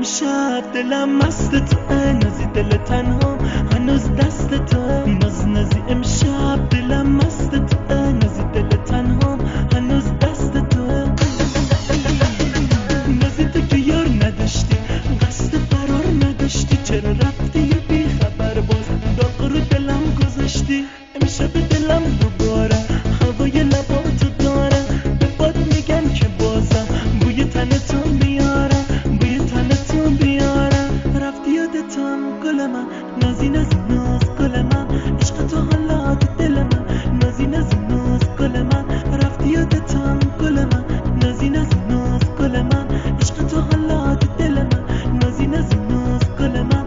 امشب دلم مست تو، نازی دل تنها هنوز دست تو. نازی امشب دلم مست تو، نازی دل تنها هنوز دست تو. نازی تو که یار نداشتی، قصد فرار نداشتی، چرا رفتی یه بی خبر باز داغ رو دلم گذاشتی. امشب دلم دوباره هوای لباتو داره، به باد میگن که بازم بوی تن تو بیارم، بوی تن تو بیارم. رفتی یادتم گل من، نازی ناز گل من، عشق تو حالا تو دل من، نازی ناز گل من. رفتی یادتم گل من، نازی ناز گل من، عشق تو حالا تو دل من، نازی ناز گل من.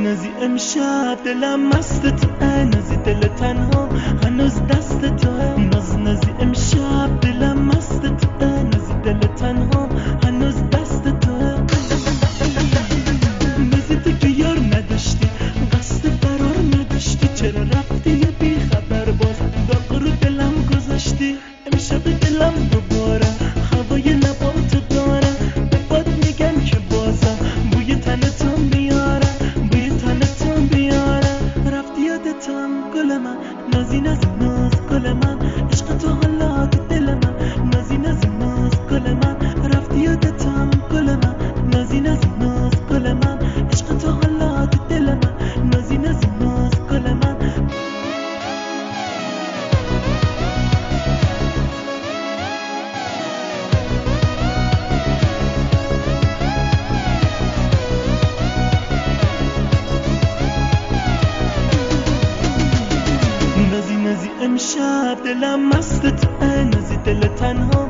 نازی امشب دلم مست تو، نازی دل تنها هنوز دست تو. نازی امشب دلم مست تو، نازی دل تنها هنوز دست تو. نازی تو که یار نداشتی، قصد فرار نداشتی، چرا رفتی یه بی خبر باز داغ رو دلم گذاشتی. امشب دلم دوباره هوای لباتو داره، به باد میگن که بازم بوی تن تو میاره، بوی تن تو بیاره. رفتی یادتم گل من، نازی ناز گل من، عشق تو حالا تو دل من، نازی ناز گل من. رفتی یادتم گل من، نازی ناز گل من، عشق تو حالا تو دل من، نازی ناز گل من. نازی امشب دلم مست تو، نازی دل تنها